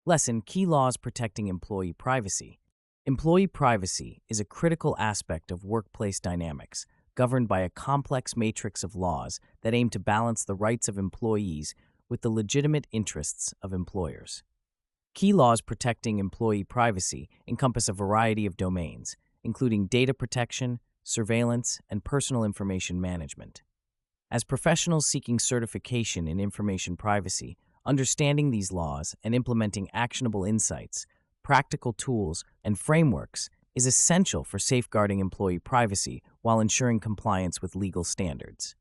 Lesson: Key laws protecting employee privacy. Employee privacy is a critical aspect of workplace dynamics, governed by a complex matrix of laws that aim to balance the rights of employees with the legitimate interests of employers. Key laws protecting employee privacy encompass a variety of domains, including data protection, surveillance, and personal information management. As professionals seeking certification in information privacy, understanding these laws and implementing actionable insights, practical tools, and frameworks is essential for safeguarding employee privacy while ensuring compliance with legal standards.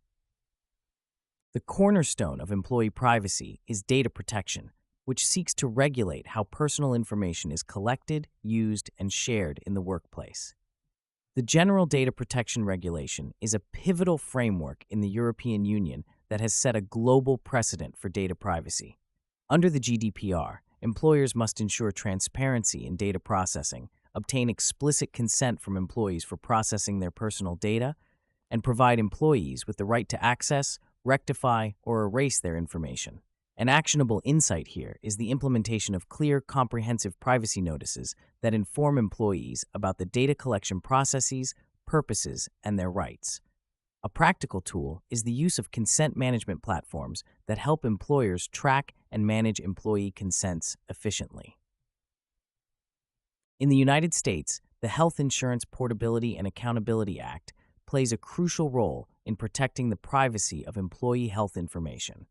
The cornerstone of employee privacy is data protection, which seeks to regulate how personal information is collected, used, and shared in the workplace. The General Data Protection Regulation is a pivotal framework in the European Union that has set a global precedent for data privacy. Under the GDPR, employers must ensure transparency in data processing, obtain explicit consent from employees for processing their personal data, and provide employees with the right to access, rectify, or erase their information. An actionable insight here is the implementation of clear, comprehensive privacy notices that inform employees about the data collection processes, purposes, and their rights. A practical tool is the use of consent management platforms that help employers track and manage employee consents efficiently. In the United States, the Health Insurance Portability and Accountability Act plays a crucial role in protecting the privacy of employee health information.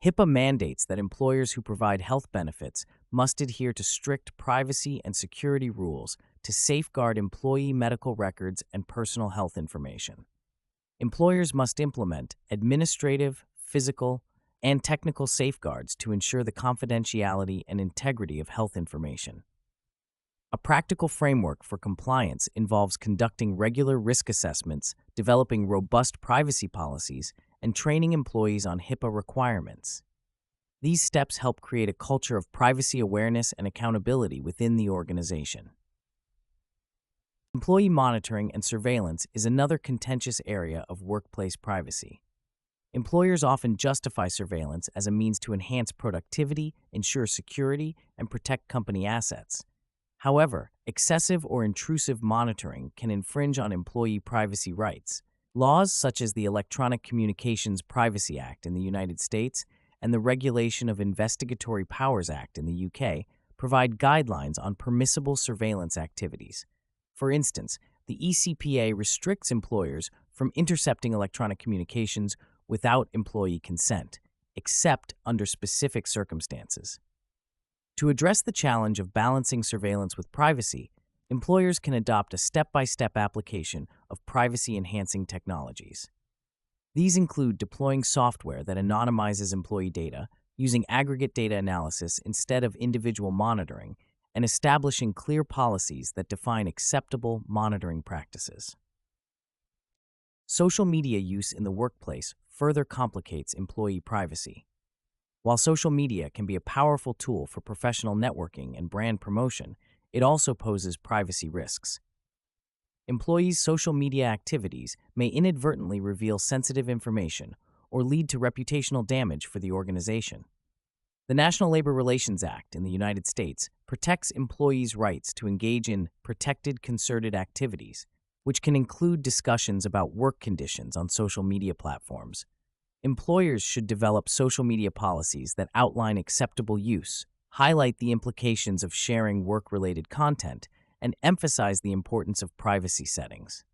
HIPAA mandates that employers who provide health benefits must adhere to strict privacy and security rules to safeguard employee medical records and personal health information. Employers must implement administrative, physical, and technical safeguards to ensure the confidentiality and integrity of health information. A practical framework for compliance involves conducting regular risk assessments, developing robust privacy policies, and training employees on HIPAA requirements. These steps help create a culture of privacy awareness and accountability within the organization. Employee monitoring and surveillance is another contentious area of workplace privacy. Employers often justify surveillance as a means to enhance productivity, ensure security, and protect company assets. However, excessive or intrusive monitoring can infringe on employee privacy rights. Laws such as the Electronic Communications Privacy Act in the United States and the Regulation of Investigatory Powers Act in the UK provide guidelines on permissible surveillance activities. For instance, the ECPA restricts employers from intercepting electronic communications without employee consent, except under specific circumstances. To address the challenge of balancing surveillance with privacy, employers can adopt a step-by-step application of privacy-enhancing technologies. These include deploying software that anonymizes employee data, using aggregate data analysis instead of individual monitoring, and establishing clear policies that define acceptable monitoring practices. Social media use in the workplace further complicates employee privacy. While social media can be a powerful tool for professional networking and brand promotion, it also poses privacy risks. Employees' social media activities may inadvertently reveal sensitive information or lead to reputational damage for the organization. The National Labor Relations Act in the United States protects employees' rights to engage in protected concerted activities, which can include discussions about work conditions on social media platforms. Employers should develop social media policies that outline acceptable use, highlight the implications of sharing work-related content, and emphasize the importance of privacy settings.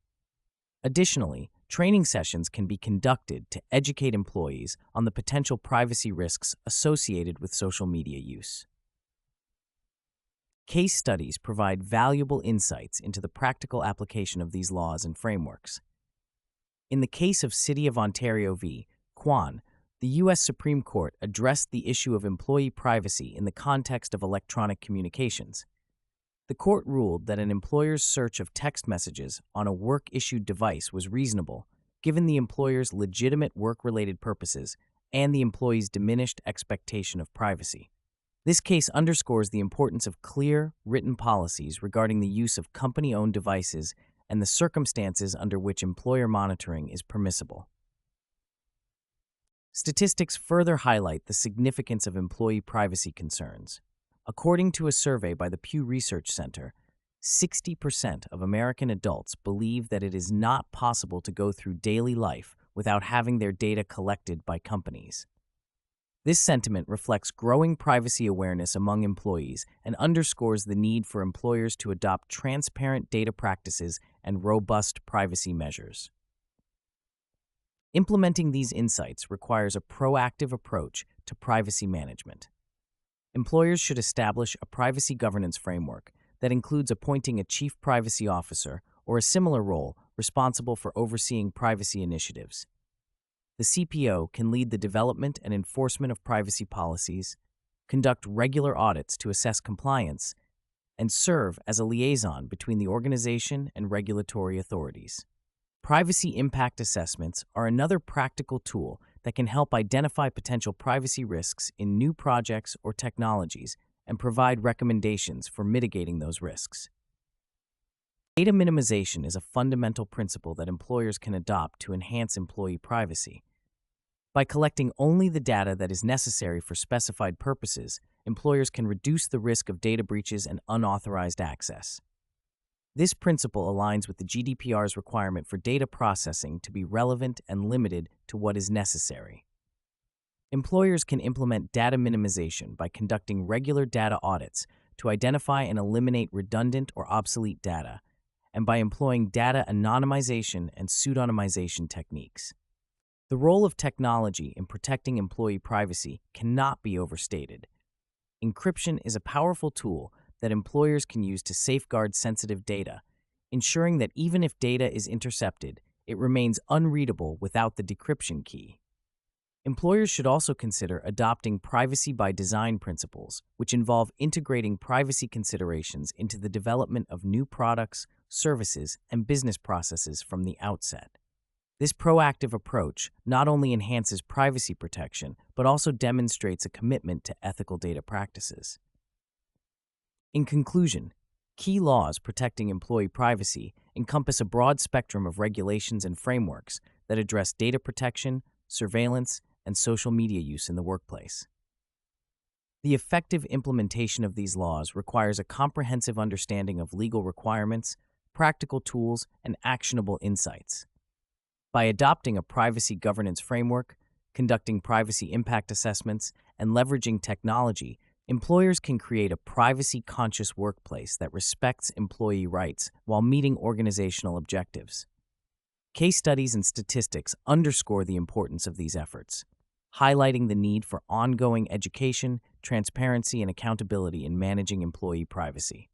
Additionally, training sessions can be conducted to educate employees on the potential privacy risks associated with social media use. Case studies provide valuable insights into the practical application of these laws and frameworks. In the case of City of Ontario v. Kwan, the U.S. Supreme Court addressed the issue of employee privacy in the context of electronic communications. The court ruled that an employer's search of text messages on a work-issued device was reasonable, given the employer's legitimate work-related purposes and the employee's diminished expectation of privacy. This case underscores the importance of clear, written policies regarding the use of company-owned devices and the circumstances under which employer monitoring is permissible. Statistics further highlight the significance of employee privacy concerns. According to a survey by the Pew Research Center, 60% of American adults believe that it is not possible to go through daily life without having their data collected by companies. This sentiment reflects growing privacy awareness among employees and underscores the need for employers to adopt transparent data practices and robust privacy measures. Implementing these insights requires a proactive approach to privacy management. Employers should establish a privacy governance framework that includes appointing a chief privacy officer or a similar role responsible for overseeing privacy initiatives. The CPO can lead the development and enforcement of privacy policies, conduct regular audits to assess compliance, and serve as a liaison between the organization and regulatory authorities. Privacy impact assessments are another practical tool that can help identify potential privacy risks in new projects or technologies and provide recommendations for mitigating those risks. Data minimization is a fundamental principle that employers can adopt to enhance employee privacy. By collecting only the data that is necessary for specified purposes, employers can reduce the risk of data breaches and unauthorized access. This principle aligns with the GDPR's requirement for data processing to be relevant and limited to what is necessary. Employers can implement data minimization by conducting regular data audits to identify and eliminate redundant or obsolete data, and by employing data anonymization and pseudonymization techniques. The role of technology in protecting employee privacy cannot be overstated. Encryption is a powerful tool that employers can use to safeguard sensitive data, ensuring that even if data is intercepted, it remains unreadable without the decryption key. Employers should also consider adopting privacy by design principles, which involve integrating privacy considerations into the development of new products, services, and business processes from the outset. This proactive approach not only enhances privacy protection, but also demonstrates a commitment to ethical data practices. In conclusion, key laws protecting employee privacy encompass a broad spectrum of regulations and frameworks that address data protection, surveillance, and social media use in the workplace. The effective implementation of these laws requires a comprehensive understanding of legal requirements, practical tools, and actionable insights. By adopting a privacy governance framework, conducting privacy impact assessments, and leveraging technology, employers can create a privacy-conscious workplace that respects employee rights while meeting organizational objectives. Case studies and statistics underscore the importance of these efforts, highlighting the need for ongoing education, transparency, and accountability in managing employee privacy.